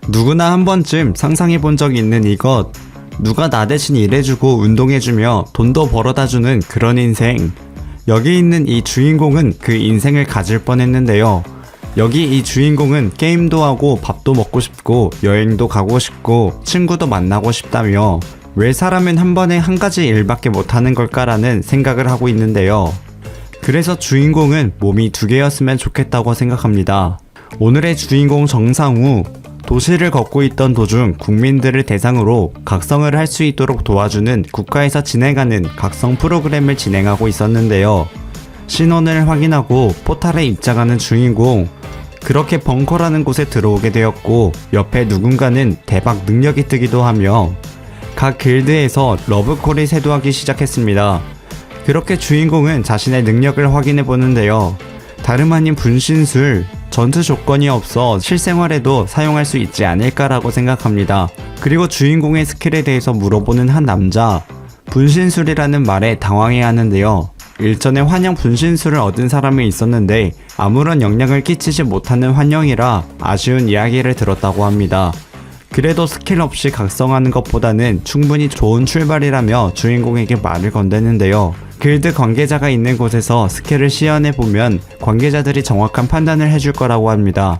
누구나 한 번쯤 상상해 본 적 있는 이것. 누가 나 대신 일해주고 운동해주며 돈도 벌어다주는 그런 인생. 여기 있는 이 주인공은 그 인생을 가질 뻔했는데요. 여기 이 주인공은 게임도 하고 밥도 먹고 싶고 여행도 가고 싶고 친구도 만나고 싶다며 왜 사람은 한 번에 한 가지 일밖에 못하는 걸까라는 생각을 하고 있는데요. 그래서 주인공은 몸이 두 개였으면 좋겠다고 생각합니다. 오늘의 주인공 정상우, 도시를 걷고 있던 도중 국민들을 대상으로 각성을 할 수 있도록 도와주는 국가에서 진행하는 각성 프로그램을 진행하고 있었는데요. 신원을 확인하고 포탈에 입장하는 주인공. 그렇게 벙커라는 곳에 들어오게 되었고 옆에 누군가는 대박 능력이 뜨기도 하며 각 길드에서 러브콜이 쇄도하기 시작했습니다. 그렇게 주인공은 자신의 능력을 확인해 보는데요. 다름 아닌 분신술, 전투 조건이 없어 실생활에도 사용할 수 있지 않을까라고 생각합니다. 그리고 주인공의 스킬에 대해서 물어보는 한 남자, 분신술이라는 말에 당황해 하는데요. 일전에 환영 분신술을 얻은 사람이 있었는데 아무런 영향을 끼치지 못하는 환영이라 아쉬운 이야기를 들었다고 합니다. 그래도 스킬 없이 각성하는 것보다는 충분히 좋은 출발이라며 주인공에게 말을 건네는데요. 길드 관계자가 있는 곳에서 스킬을 시연해보면 관계자들이 정확한 판단을 해줄 거라고 합니다.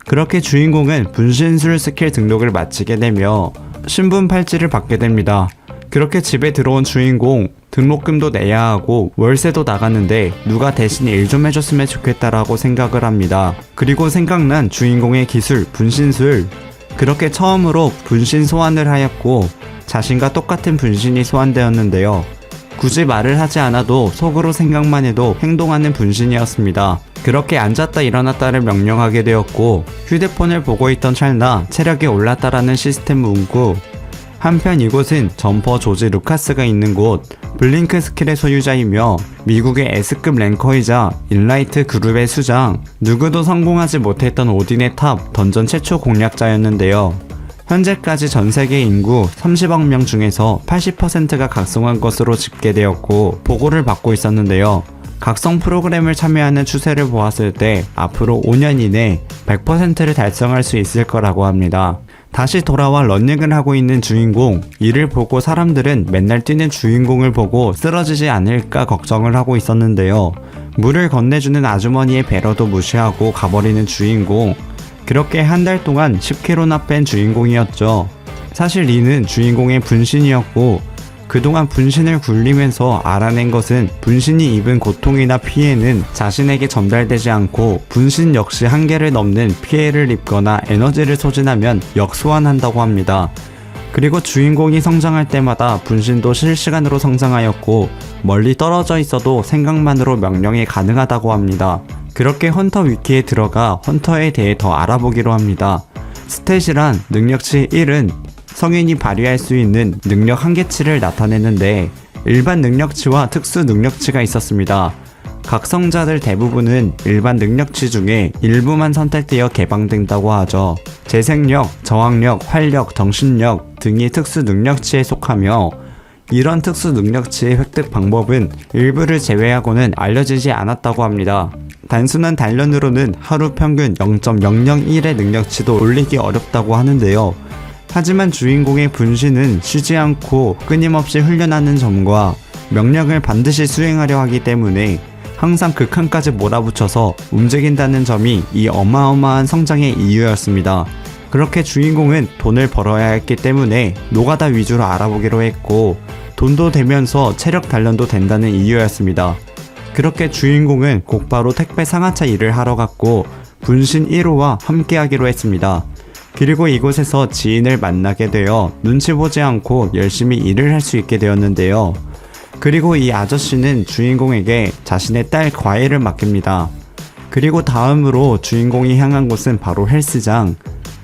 그렇게 주인공은 분신술 스킬 등록을 마치게 되며 신분 팔찌를 받게 됩니다. 그렇게 집에 들어온 주인공, 등록금도 내야 하고 월세도 나가는데 누가 대신 일 좀 해줬으면 좋겠다라고 생각을 합니다. 그리고 생각난 주인공의 기술, 분신술. 그렇게 처음으로 분신 소환을 하였고 자신과 똑같은 분신이 소환되었는데요. 굳이 말을 하지 않아도 속으로 생각만 해도 행동하는 분신이었습니다. 그렇게 앉았다 일어났다를 명령하게 되었고 휴대폰을 보고 있던 찰나 체력이 올랐다라는 시스템 문구. 한편 이곳은 점퍼 조지 루카스가 있는 곳, 블링크 스킬의 소유자이며 미국의 S급 랭커이자 인라이트 그룹의 수장, 누구도 성공하지 못했던 오딘의 탑 던전 최초 공략자였는데요. 현재까지 전세계 인구 30억 명 중에서 80%가 각성한 것으로 집계되었고 보고를 받고 있었는데요. 각성 프로그램을 참여하는 추세를 보았을 때 앞으로 5년 이내 100%를 달성할 수 있을 거라고 합니다. 다시 돌아와 러닝을 하고 있는 주인공, 이를 보고 사람들은 맨날 뛰는 주인공을 보고 쓰러지지 않을까 걱정을 하고 있었는데요. 물을 건네주는 아주머니의 배려도 무시하고 가버리는 주인공. 그렇게 한 달 동안 10kg나 뺀 주인공이었죠. 사실 이는 주인공의 분신이었고 그동안 분신을 굴리면서 알아낸 것은 분신이 입은 고통이나 피해는 자신에게 전달되지 않고 분신 역시 한계를 넘는 피해를 입거나 에너지를 소진하면 역소환한다고 합니다. 그리고 주인공이 성장할 때마다 분신도 실시간으로 성장하였고 멀리 떨어져 있어도 생각만으로 명령이 가능하다고 합니다. 그렇게 헌터 위키에 들어가 헌터에 대해 더 알아보기로 합니다. 스탯이란 능력치 1은 성인이 발휘할 수 있는 능력 한계치를 나타내는데 일반 능력치와 특수 능력치가 있었습니다. 각성자들 대부분은 일반 능력치 중에 일부만 선택되어 개방된다고 하죠. 재생력, 저항력, 활력, 정신력 등이 특수 능력치에 속하며 이런 특수 능력치의 획득 방법은 일부를 제외하고는 알려지지 않았다고 합니다. 단순한 단련으로는 하루 평균 0.001의 능력치도 올리기 어렵다고 하는데요. 하지만 주인공의 분신은 쉬지 않고 끊임없이 훈련하는 점과 명령을 반드시 수행하려 하기 때문에 항상 극한까지 몰아붙여서 움직인다는 점이 이 어마어마한 성장의 이유였습니다. 그렇게 주인공은 돈을 벌어야 했기 때문에 노가다 위주로 알아보기로 했고 돈도 되면서 체력 단련도 된다는 이유였습니다. 그렇게 주인공은 곧바로 택배 상하차 일을 하러 갔고 분신 1호와 함께하기로 했습니다. 그리고 이곳에서 지인을 만나게 되어 눈치 보지 않고 열심히 일을 할 수 있게 되었는데요. 그리고 이 아저씨는 주인공에게 자신의 딸 과외를 맡깁니다. 그리고 다음으로 주인공이 향한 곳은 바로 헬스장.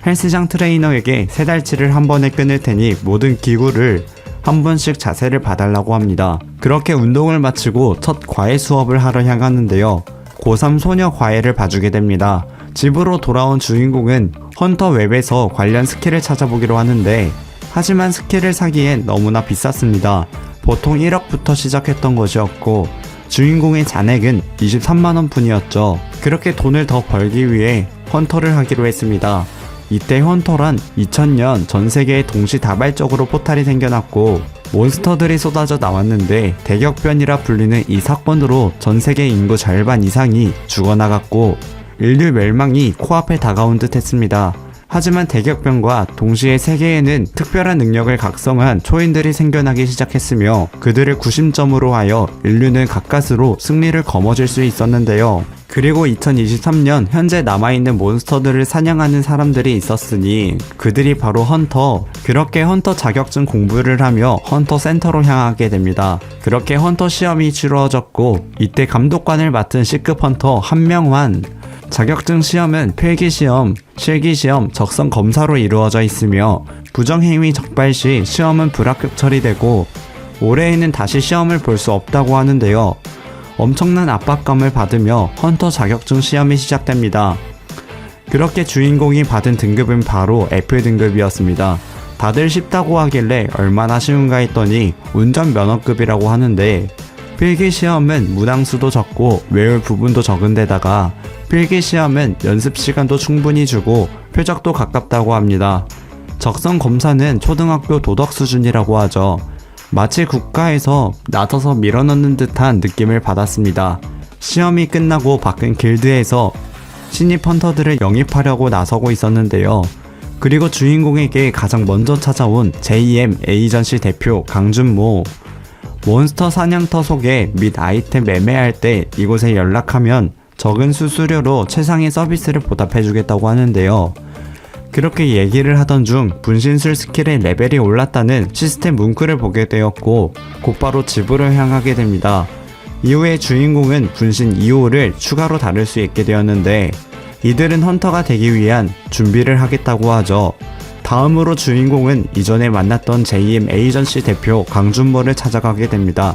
헬스장 트레이너에게 3달치를 한 번에 끊을 테니 모든 기구를 한 번씩 자세를 봐달라고 합니다. 그렇게 운동을 마치고 첫 과외 수업을 하러 향하는데요. 고3 소녀 과외를 봐주게 됩니다. 집으로 돌아온 주인공은 헌터 웹에서 관련 스킬을 찾아보기로 하는데 하지만 스킬을 사기엔 너무나 비쌌습니다. 보통 1억부터 시작했던 것이었고 주인공의 잔액은 23만원 뿐이었죠. 그렇게 돈을 더 벌기 위해 헌터를 하기로 했습니다. 이때 헌터란 2000년 전세계에 동시다발적으로 포탈이 생겨났고 몬스터들이 쏟아져 나왔는데 대격변이라 불리는 이 사건으로 전세계 인구 절반 이상이 죽어나갔고 인류 멸망이 코앞에 다가온 듯 했습니다. 하지만 대격변과 동시에 세계에는 특별한 능력을 각성한 초인들이 생겨나기 시작했으며 그들을 구심점으로 하여 인류는 가까스로 승리를 거머쥘 수 있었는데요. 그리고 2023년 현재 남아있는 몬스터들을 사냥하는 사람들이 있었으니 그들이 바로 헌터. 그렇게 헌터 자격증 공부를 하며 헌터 센터로 향하게 됩니다. 그렇게 헌터 시험이 치루어졌고 이때 감독관을 맡은 C급 헌터 한명환. 자격증 시험은 필기시험, 실기시험, 적성 검사로 이루어져 있으며 부정행위 적발 시 시험은 불합격 처리되고 올해에는 다시 시험을 볼 수 없다고 하는데요. 엄청난 압박감을 받으며 헌터 자격증 시험이 시작됩니다. 그렇게 주인공이 받은 등급은 바로 F등급이었습니다. 다들 쉽다고 하길래 얼마나 쉬운가 했더니 운전면허급이라고 하는데 필기시험은 문항수도 적고 외울 부분도 적은 데다가 필기시험은 연습시간도 충분히 주고 표적도 가깝다고 합니다. 적성검사는 초등학교 도덕 수준이라고 하죠. 마치 국가에서 나서서 밀어넣는 듯한 느낌을 받았습니다. 시험이 끝나고 밖은 길드에서 신입 헌터들을 영입하려고 나서고 있었는데요. 그리고 주인공에게 가장 먼저 찾아온 JM 에이전시 대표 강준모. 몬스터 사냥터 소개 및 아이템 매매할 때 이곳에 연락하면 적은 수수료로 최상의 서비스를 보답해주겠다고 하는데요. 그렇게 얘기를 하던 중 분신술 스킬의 레벨이 올랐다는 시스템 문구를 보게 되었고 곧바로 집으로 향하게 됩니다. 이후에 주인공은 분신 2호를 추가로 다룰 수 있게 되었는데 이들은 헌터가 되기 위한 준비를 하겠다고 하죠. 다음으로 주인공은 이전에 만났던 JM 에이전시 대표 강준모를 찾아가게 됩니다.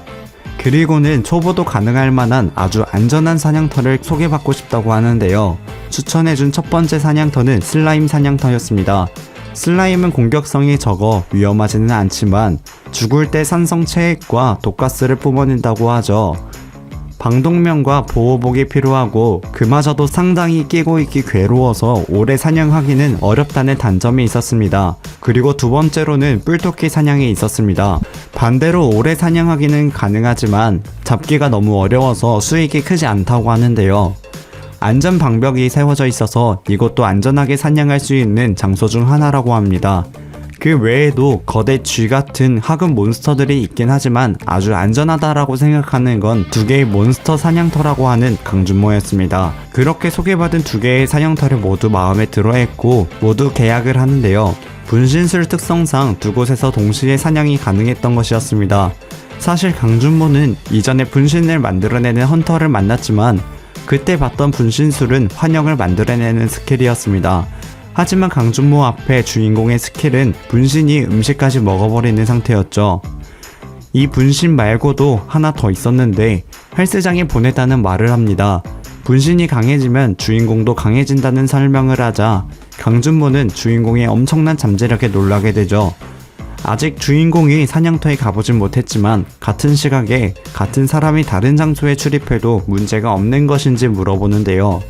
그리고는 초보도 가능할 만한 아주 안전한 사냥터를 소개받고 싶다고 하는데요. 추천해준 첫 번째 사냥터는 슬라임 사냥터였습니다. 슬라임은 공격성이 적어 위험하지는 않지만 죽을 때 산성 체액과 독가스를 뿜어낸다고 하죠. 방독면과 보호복이 필요하고 그마저도 상당히 끼고 있기 괴로워서 오래 사냥하기는 어렵다는 단점이 있었습니다. 그리고 두 번째로는 뿔토끼 사냥이 있었습니다. 반대로 오래 사냥하기는 가능하지만 잡기가 너무 어려워서 수익이 크지 않다고 하는데요. 안전 방벽이 세워져 있어서 이것도 안전하게 사냥할 수 있는 장소 중 하나라고 합니다. 그 외에도 거대 쥐 같은 하급 몬스터들이 있긴 하지만 아주 안전하다라고 생각하는 건 두 개의 몬스터 사냥터라고 하는 강준모였습니다. 그렇게 소개받은 두 개의 사냥터를 모두 마음에 들어했고 모두 계약을 하는데요. 분신술 특성상 두 곳에서 동시에 사냥이 가능했던 것이었습니다. 사실 강준모는 이전에 분신을 만들어내는 헌터를 만났지만 그때 봤던 분신술은 환영을 만들어내는 스킬이었습니다. 하지만 강준모 앞에 주인공의 스킬은 분신이 음식까지 먹어버리는 상태였죠. 이 분신 말고도 하나 더 있었는데 헬스장에 보냈다는 말을 합니다. 분신이 강해지면 주인공도 강해진다는 설명을 하자 강준모는 주인공의 엄청난 잠재력에 놀라게 되죠. 아직 주인공이 사냥터에 가보진 못했지만 같은 시각에 같은 사람이 다른 장소에 출입해도 문제가 없는 것인지 물어보는데요.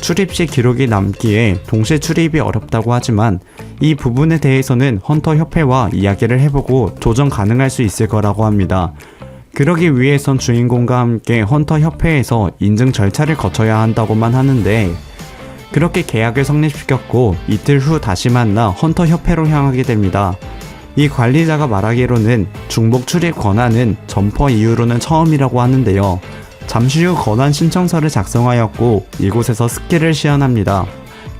출입 시 기록이 남기에 동시에 출입이 어렵다고 하지만 이 부분에 대해서는 헌터 협회와 이야기를 해보고 조정 가능할 수 있을 거라고 합니다. 그러기 위해선 주인공과 함께 헌터 협회에서 인증 절차를 거쳐야 한다고만 하는데 그렇게 계약을 성립시켰고 이틀 후 다시 만나 헌터 협회로 향하게 됩니다. 이 관리자가 말하기로는 중복 출입 권한은 점퍼 이후로는 처음이라고 하는데요. 잠시 후 권한 신청서를 작성하였고 이곳에서 스킬을 시연합니다.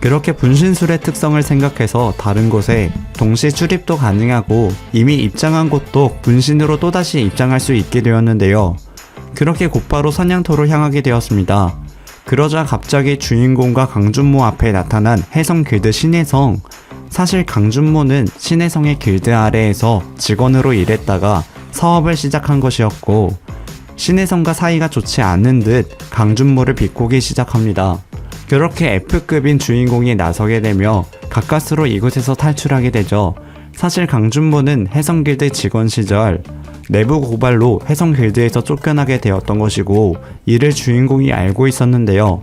그렇게 분신술의 특성을 생각해서 다른 곳에 동시 출입도 가능하고 이미 입장한 곳도 분신으로 또다시 입장할 수 있게 되었는데요. 그렇게 곧바로 사냥터로 향하게 되었습니다. 그러자 갑자기 주인공과 강준모 앞에 나타난 해성 길드 신혜성. 사실 강준모는 신혜성의 길드 아래에서 직원으로 일했다가 사업을 시작한 것이었고 신혜성과 사이가 좋지 않은 듯 강준모를 비꼬기 시작합니다. 그렇게 F급인 주인공이 나서게 되며 가까스로 이곳에서 탈출하게 되죠. 사실 강준모는 해성길드 직원 시절 내부 고발로 해성길드에서 쫓겨나게 되었던 것이고 이를 주인공이 알고 있었는데요.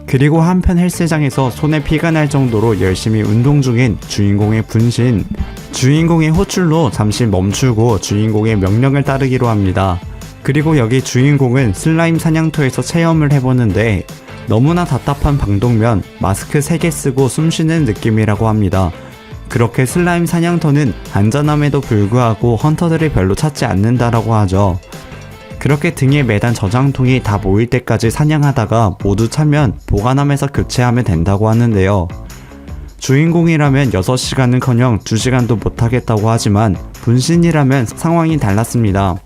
그리고 한편 헬스장에서 손에 피가 날 정도로 열심히 운동 중인 주인공의 분신. 주인공의 호출로 잠시 멈추고 주인공의 명령을 따르기로 합니다. 그리고 여기 주인공은 슬라임 사냥터에서 체험을 해보는데 너무나 답답한 방독면, 마스크 3개 쓰고 숨쉬는 느낌이라고 합니다. 그렇게 슬라임 사냥터는 안전함에도 불구하고 헌터들이 별로 찾지 않는다라고 하죠. 그렇게 등에 매단 저장통이 다 모일 때까지 사냥하다가 모두 차면 보관함에서 교체하면 된다고 하는데요. 주인공이라면 6시간은커녕 2시간도 못하겠다고 하지만 분신이라면 상황이 달랐습니다.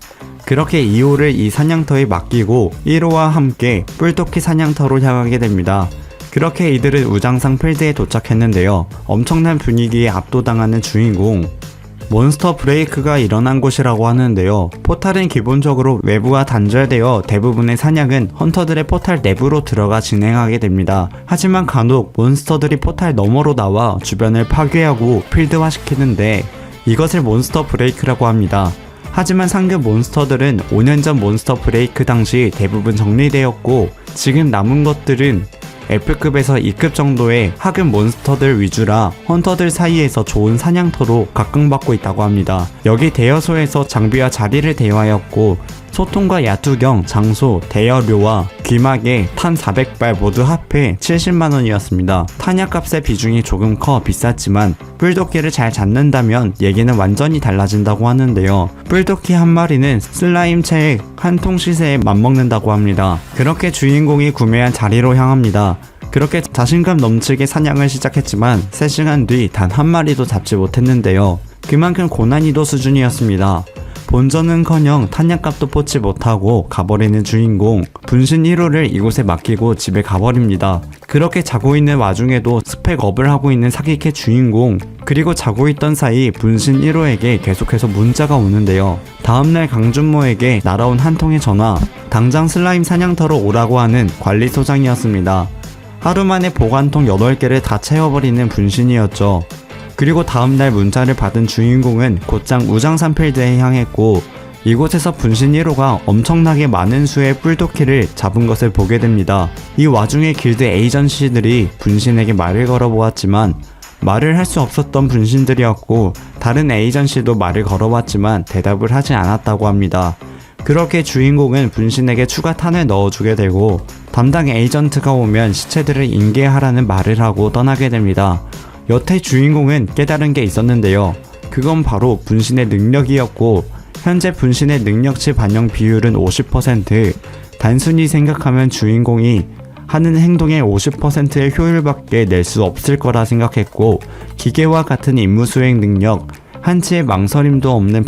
그렇게 2호를 이 사냥터에 맡기고 1호와 함께 뿔토끼 사냥터로 향하게 됩니다. 그렇게 이들은 우장상 필드에 도착했는데요. 엄청난 분위기에 압도당하는 주인공. 몬스터 브레이크가 일어난 곳이라고 하는데요. 포탈은 기본적으로 외부와 단절되어 대부분의 사냥은 헌터들의 포탈 내부로 들어가 진행하게 됩니다. 하지만 간혹 몬스터들이 포탈 너머로 나와 주변을 파괴하고 필드화시키는데 이것을 몬스터 브레이크라고 합니다. 하지만 상급 몬스터들은 5년 전 몬스터 브레이크 당시 대부분 정리되었고 지금 남은 것들은 F급에서 2급 정도의 하급 몬스터들 위주라 헌터들 사이에서 좋은 사냥터로 각광받고 있다고 합니다. 여기 대여소에서 장비와 자리를 대여하였고 소통과 야투경, 장소, 대여료와 귀마개, 탄 400발 모두 합해 70만원이었습니다. 탄약값의 비중이 조금 커 비쌌지만 뿔도끼를 잘 잡는다면 얘기는 완전히 달라진다고 하는데요. 뿔도끼 한 마리는 슬라임책 한 통 시세에 맞먹는다고 합니다. 그렇게 주인공이 구매한 자리로 향합니다. 그렇게 자신감 넘치게 사냥을 시작했지만 3시간 뒤 단 한 마리도 잡지 못했는데요. 그만큼 고난이도 수준이었습니다. 본전은커녕 탄약값도 뽑지 못하고 가버리는 주인공. 분신 1호를 이곳에 맡기고 집에 가버립니다. 그렇게 자고 있는 와중에도 스펙업을 하고 있는 사기캐 주인공. 그리고 자고 있던 사이 분신 1호에게 계속해서 문자가 오는데요. 다음날 강준모에게 날아온 한 통의 전화. 당장 슬라임 사냥터로 오라고 하는 관리소장이었습니다. 하루 만에 보관통 8개를 다 채워버리는 분신이었죠. 그리고 다음날 문자를 받은 주인공은 곧장 우장산 필드에 향했고 이곳에서 분신 1호가 엄청나게 많은 수의 뿔도끼를 잡은 것을 보게 됩니다. 이 와중에 길드 에이전시들이 분신에게 말을 걸어보았지만 말을 할 수 없었던 분신들이었고 다른 에이전시도 말을 걸어봤지만 대답을 하지 않았다고 합니다. 그렇게 주인공은 분신에게 추가 탄을 넣어주게 되고 담당 에이전트가 오면 시체들을 인계하라는 말을 하고 떠나게 됩니다. 여태 주인공은 깨달은 게 있었는데요. 그건 바로 분신의 능력이었고 현재 분신의 능력치 반영 비율은 50%. 단순히 생각하면 주인공이 하는 행동의 50%의 효율밖에 낼 수 없을 거라 생각했고 기계와 같은 임무 수행 능력, 한치의 망설임도 없는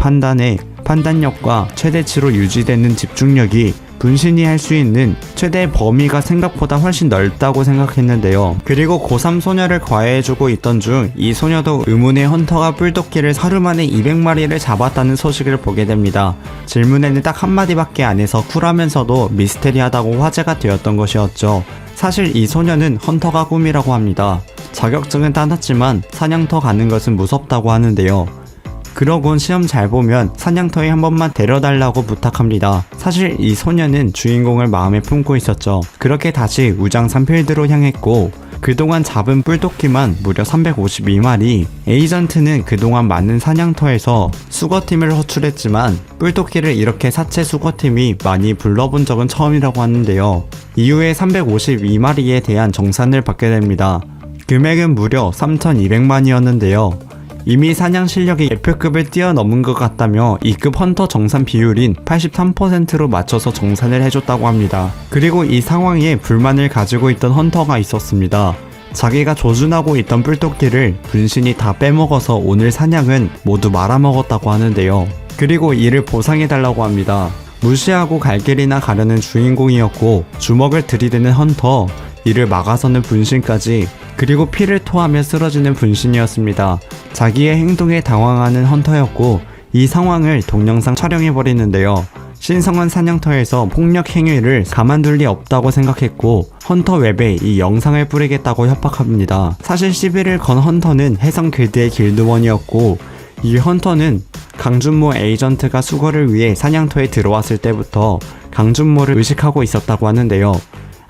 판단력과 최대치로 유지되는 집중력이 분신이 할 수 있는 최대 범위가 생각보다 훨씬 넓다고 생각했는데요. 그리고 고3 소녀를 과외해주고 있던 중 이 소녀도 의문의 헌터가 뿔도끼를 하루 만에 200마리를 잡았다는 소식을 보게 됩니다. 질문에는 딱 한마디밖에 안 해서 쿨하면서도 미스테리하다고 화제가 되었던 것이었죠. 사실 이 소녀는 헌터가 꿈이라고 합니다. 자격증은 따놨지만 사냥터 가는 것은 무섭다고 하는데요. 그러곤 시험 잘 보면 사냥터에 한 번만 데려달라고 부탁합니다. 사실 이 소녀는 주인공을 마음에 품고 있었죠. 그렇게 다시 우장산 필드로 향했고 그동안 잡은 뿔도끼만 무려 352마리. 에이전트는 그동안 많은 사냥터에서 수거팀을 호출했지만 뿔도끼를 이렇게 사체 수거팀이 많이 불러본 적은 처음이라고 하는데요. 이후에 352마리에 대한 정산을 받게 됩니다. 금액은 무려 3,200만이었는데요. 이미 사냥 실력이 F급을 뛰어넘은 것 같다며 2급 헌터 정산 비율인 83%로 맞춰서 정산을 해줬다고 합니다. 그리고 이 상황에 불만을 가지고 있던 헌터가 있었습니다. 자기가 조준하고 있던 뿔도끼를 분신이 다 빼먹어서 오늘 사냥은 모두 말아먹었다고 하는데요. 그리고 이를 보상해달라고 합니다. 무시하고 갈 길이나 가려는 주인공이었고 주먹을 들이대는 헌터, 이를 막아서는 분신까지, 그리고 피를 토하며 쓰러지는 분신이었습니다. 자기의 행동에 당황하는 헌터였고 이 상황을 동영상 촬영해버리는데요. 신성한 사냥터에서 폭력 행위를 가만둘 리 없다고 생각했고 헌터 웹에 이 영상을 뿌리겠다고 협박합니다. 사실 시비를 건 헌터는 해성 길드의 길드원이었고 이 헌터는 강준모 에이전트가 수거를 위해 사냥터에 들어왔을 때부터 강준모를 의식하고 있었다고 하는데요.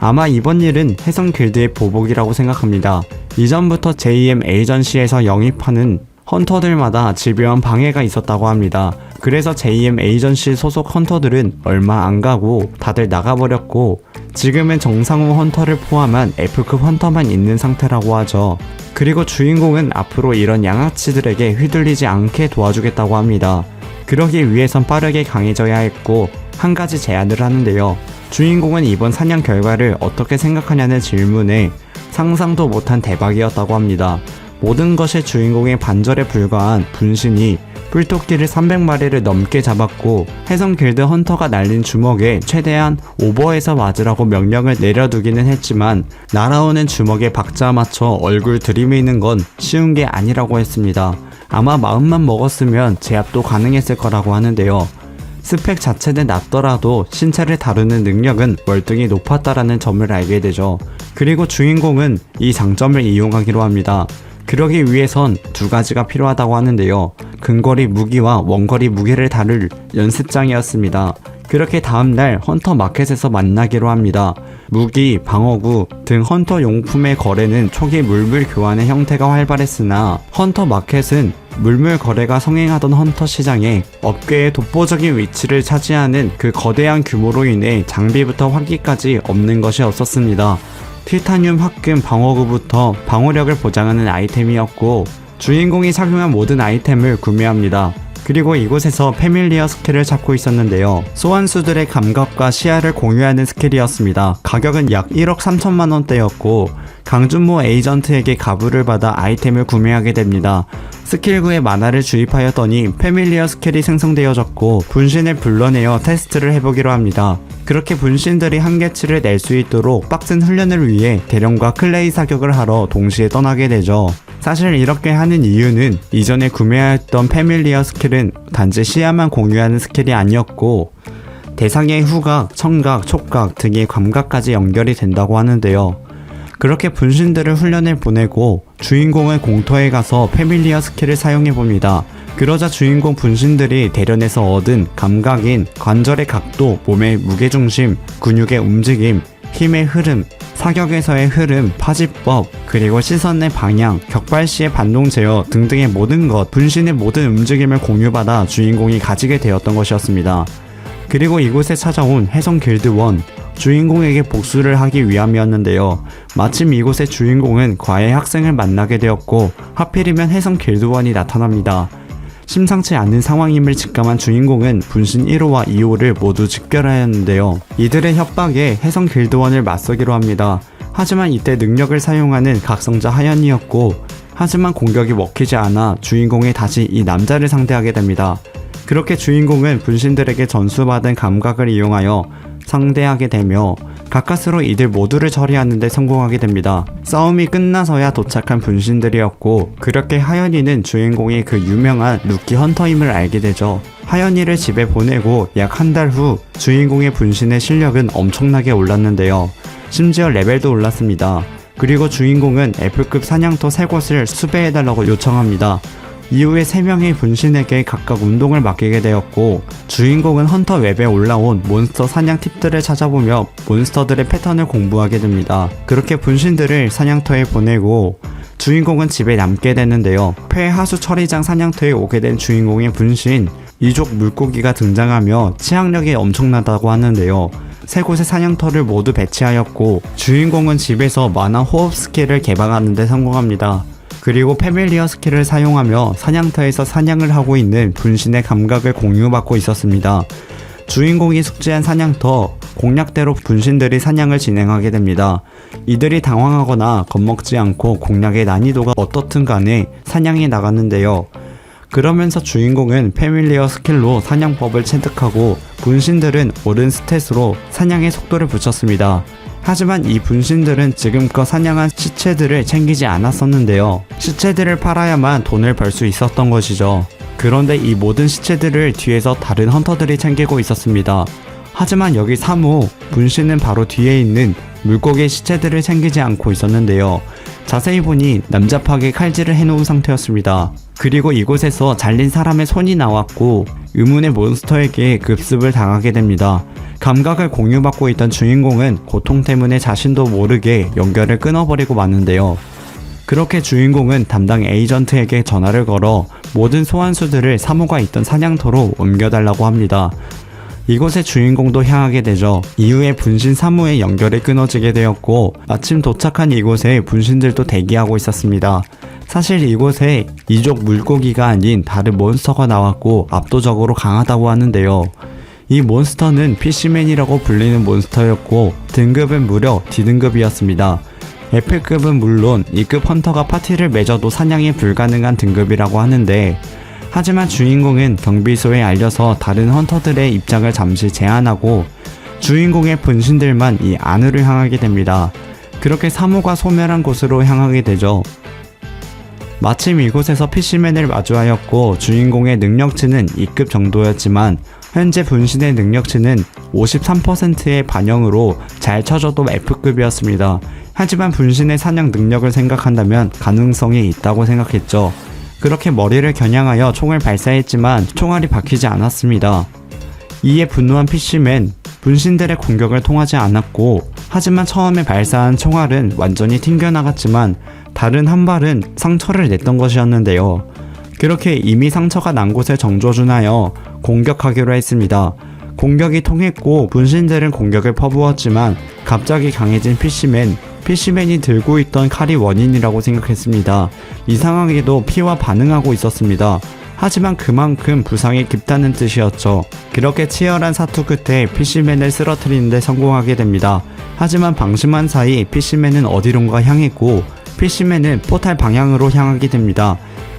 아마 이번 일은 해성 길드의 보복이라고 생각합니다. 이전부터 JM 에이전시에서 영입하는 헌터들마다 집요한 방해가 있었다고 합니다. 그래서 JM 에이전시 소속 헌터들은 얼마 안 가고 다들 나가버렸고 지금은 정상호 헌터를 포함한 F급 헌터만 있는 상태라고 하죠. 그리고 주인공은 앞으로 이런 양아치들에게 휘둘리지 않게 도와주겠다고 합니다. 그러기 위해선 빠르게 강해져야 했고 한 가지 제안을 하는데요. 주인공은 이번 사냥 결과를 어떻게 생각하냐는 질문에 상상도 못한 대박이었다고 합니다. 모든 것이 주인공의 반절에 불과한 분신이 뿔토끼를 300마리를 넘게 잡았고 해성 길드 헌터가 날린 주먹에 최대한 오버해서 맞으라고 명령을 내려두기는 했지만 날아오는 주먹에 박자 맞춰 얼굴 들이미는 건 쉬운 게 아니라고 했습니다. 아마 마음만 먹었으면 제압도 가능했을 거라고 하는데요. 스펙 자체는 낮더라도 신체를 다루는 능력은 월등히 높았다라는 점을 알게 되죠. 그리고 주인공은 이 장점을 이용하기로 합니다. 그러기 위해선 두 가지가 필요하다고 하는데요. 근거리 무기와 원거리 무기를 다룰 연습장이었습니다. 그렇게 다음날 헌터 마켓에서 만나기로 합니다. 무기, 방어구 등 헌터 용품의 거래는 초기 물물 교환의 형태가 활발했으나 헌터 마켓은 물물 거래가 성행하던 헌터 시장에 업계의 독보적인 위치를 차지하는 그 거대한 규모로 인해 장비부터 화기까지 없는 것이 없었습니다. 티타늄 합금 방어구부터 방어력을 보장하는 아이템이었고 주인공이 착용한 모든 아이템을 구매합니다. 그리고 이곳에서 패밀리어 스킬을 찾고 있었는데요. 소환수들의 감각과 시야를 공유하는 스킬이었습니다. 가격은 약 1억 3천만 원대였고 강준모 에이전트에게 가부를 받아 아이템을 구매하게 됩니다. 스킬구에 만화를 주입하였더니 패밀리어 스킬이 생성되어졌고 분신을 불러내어 테스트를 해보기로 합니다. 그렇게 분신들이 한계치를 낼 수 있도록 빡센 훈련을 위해 대령과 클레이 사격을 하러 동시에 떠나게 되죠. 사실 이렇게 하는 이유는 이전에 구매하였던 패밀리어 스킬은 단지 시야만 공유하는 스킬이 아니었고 대상의 후각, 청각, 촉각 등의 감각까지 연결이 된다고 하는데요. 그렇게 분신들을 훈련을 보내고 주인공은 공터에 가서 패밀리어 스킬을 사용해봅니다. 그러자 주인공 분신들이 대련에서 얻은 감각인 관절의 각도, 몸의 무게중심, 근육의 움직임, 힘의 흐름, 사격에서의 흐름, 파지법, 그리고 시선의 방향, 격발 시의 반동 제어 등등의 모든 것, 분신의 모든 움직임을 공유받아 주인공이 가지게 되었던 것이었습니다. 그리고 이곳에 찾아온 해성 길드 1, 주인공에게 복수를 하기 위함이었는데요. 마침 이곳의 주인공은 과외 학생을 만나게 되었고 하필이면 해성 길드 1이 나타납니다. 심상치 않은 상황임을 직감한 주인공은 분신 1호와 2호를 모두 직결하였는데요. 이들의 협박에 해성 길드 1을 맞서기로 합니다. 하지만 이때 능력을 사용하는 각성자 하연이었고 하지만 공격이 먹히지 않아 주인공이 다시 이 남자를 상대하게 됩니다. 그렇게 주인공은 분신들에게 전수받은 감각을 이용하여 상대하게 되며 가까스로 이들 모두를 처리하는 데 성공하게 됩니다. 싸움이 끝나서야 도착한 분신들이었고 그렇게 하연이는 주인공이 그 유명한 루키 헌터임을 알게 되죠. 하연이를 집에 보내고 약 한 달 후 주인공의 분신의 실력은 엄청나게 올랐는데요. 심지어 레벨도 올랐습니다. 그리고 주인공은 F급 사냥터 3곳을 수배해달라고 요청합니다. 이후에 3명의 분신에게 각각 운동을 맡기게 되었고 주인공은 헌터 웹에 올라온 몬스터 사냥 팁들을 찾아보며 몬스터들의 패턴을 공부하게 됩니다. 그렇게 분신들을 사냥터에 보내고 주인공은 집에 남게 되는데요. 폐하수 처리장 사냥터에 오게 된 주인공의 분신 이족 물고기가 등장하며 치악력이 엄청나다고 하는데요. 3곳의 사냥터를 모두 배치하였고 주인공은 집에서 만화 호흡 스킬을 개방하는 데 성공합니다. 그리고 패밀리어 스킬을 사용하며 사냥터에서 사냥을 하고 있는 분신의 감각을 공유받고 있었습니다. 주인공이 숙지한 사냥터, 공략대로 분신들이 사냥을 진행하게 됩니다. 이들이 당황하거나 겁먹지 않고 공략의 난이도가 어떻든 간에 사냥에 나갔는데요. 그러면서 주인공은 패밀리어 스킬로 사냥법을 체득하고 분신들은 오른 스탯으로 사냥의 속도를 붙였습니다. 하지만 이 분신들은 지금껏 사냥한 시체들을 챙기지 않았었는데요. 시체들을 팔아야만 돈을 벌 수 있었던 것이죠. 그런데 이 모든 시체들을 뒤에서 다른 헌터들이 챙기고 있었습니다. 하지만 여기 3호, 분신은 바로 뒤에 있는 물고기 시체들을 챙기지 않고 있었는데요. 자세히 보니 남자파게 칼질을 해놓은 상태였습니다. 그리고 이곳에서 잘린 사람의 손이 나왔고 의문의 몬스터에게 급습을 당하게 됩니다. 감각을 공유받고 있던 주인공은 고통 때문에 자신도 모르게 연결을 끊어버리고 마는데요. 그렇게 주인공은 담당 에이전트에게 전화를 걸어 모든 소환수들을 사무가 있던 사냥터로 옮겨달라고 합니다. 이곳에 주인공도 향하게 되죠. 이후에 분신 사무의 연결이 끊어지게 되었고 마침 도착한 이곳에 분신들도 대기하고 있었습니다. 사실 이곳에 이족 물고기가 아닌 다른 몬스터가 나왔고 압도적으로 강하다고 하는데요. 이 몬스터는 피쉬맨이라고 불리는 몬스터였고 등급은 무려 D등급이었습니다. F급은 물론 E급 헌터가 파티를 맺어도 사냥이 불가능한 등급이라고 하는데 하지만 주인공은 경비소에 알려서 다른 헌터들의 입장을 잠시 제한하고 주인공의 분신들만 이 안으로 향하게 됩니다. 그렇게 사무가 소멸한 곳으로 향하게 되죠. 마침 이곳에서 피쉬맨을 마주하였고 주인공의 능력치는 2급 정도였지만 현재 분신의 능력치는 53%의 반영으로 잘 쳐줘도 F급이었습니다. 하지만 분신의 사냥 능력을 생각한다면 가능성이 있다고 생각했죠. 그렇게 머리를 겨냥하여 총을 발사했지만 총알이 박히지 않았습니다. 이에 분노한 피쉬맨, 분신들의 공격을 통하지 않았고 하지만 처음에 발사한 총알은 완전히 튕겨나갔지만 다른 한 발은 상처를 냈던 것이었는데요. 그렇게 이미 상처가 난 곳에 정조준하여 공격하기로 했습니다. 공격이 통했고 분신들은 공격을 퍼부었지만 갑자기 강해진 피쉬맨이 들고 있던 칼이 원인이라고 생각했습니다. 이상하게도 피와 반응하고 있었습니다. 하지만 그만큼 부상이 깊다는 뜻이었죠. 그렇게 치열한 사투 끝에 피쉬맨을 쓰러뜨리는데 성공하게 됩니다. 하지만 방심한 사이 피쉬맨은 어디론가 향했고 피쉬맨은 포탈 방향으로 향하게 됩니다.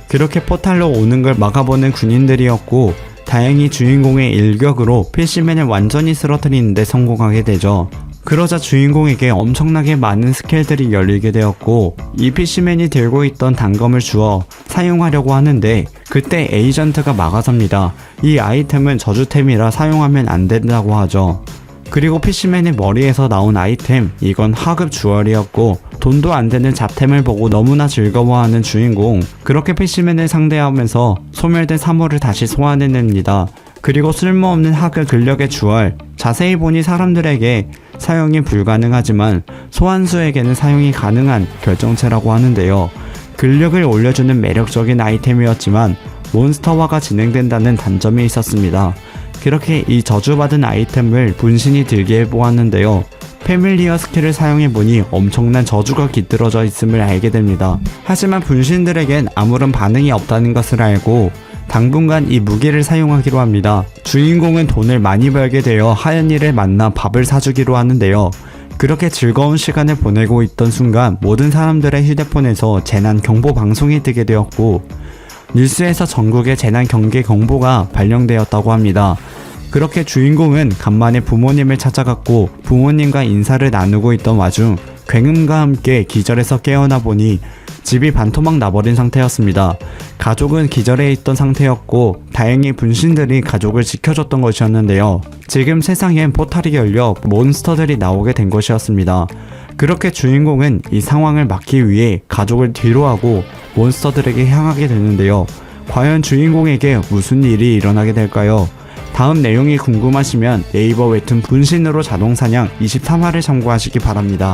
그렇게 포탈로 오는 걸 막아보는 군인들이었고 다행히 주인공의 일격으로 피쉬맨을 완전히 쓰러뜨리는데 성공하게 되죠. 그러자 주인공에게 엄청나게 많은 스킬들이 열리게 되었고 이 피쉬맨이 들고 있던 단검을 주어 사용하려고 하는데 그때 에이전트가 막아섭니다. 이 아이템은 저주템이라 사용하면 안 된다고 하죠. 그리고 피쉬맨의 머리에서 나온 아이템, 이건 하급 주얼이었고 돈도 안 되는 잡템을 보고 너무나 즐거워하는 주인공. 그렇게 피쉬맨을 상대하면서 소멸된 사물을 다시 소환해냅니다. 그리고 쓸모없는 하급 근력의 주얼, 자세히 보니 사람들에게 사용이 불가능하지만 소환수에게는 사용이 가능한 결정체라고 하는데요. 근력을 올려주는 매력적인 아이템이었지만 몬스터화가 진행된다는 단점이 있었습니다. 그렇게 이 저주받은 아이템을 분신이 들게 해보았는데요. 패밀리어 스킬을 사용해보니 엄청난 저주가 깃들어져 있음을 알게 됩니다. 하지만 분신들에겐 아무런 반응이 없다는 것을 알고 당분간 이 무기를 사용하기로 합니다. 주인공은 돈을 많이 벌게 되어 하연이를 만나 밥을 사주기로 하는데요. 그렇게 즐거운 시간을 보내고 있던 순간 모든 사람들의 휴대폰에서 재난 경보 방송이 뜨게 되었고 뉴스에서 전국의 재난 경계 경보가 발령되었다고 합니다. 그렇게 주인공은 간만에 부모님을 찾아갔고 부모님과 인사를 나누고 있던 와중 굉음과 함께 기절해서 깨어나 보니 집이 반토막 나버린 상태였습니다. 가족은 기절해 있던 상태였고 다행히 분신들이 가족을 지켜줬던 것이었는데요. 지금 세상엔 포탈이 열려 몬스터들이 나오게 된 것이었습니다. 그렇게 주인공은 이 상황을 막기 위해 가족을 뒤로하고 몬스터들에게 향하게 되는데요. 과연 주인공에게 무슨 일이 일어나게 될까요? 다음 내용이 궁금하시면 네이버 웹툰 분신으로 자동사냥 23화를 참고하시기 바랍니다.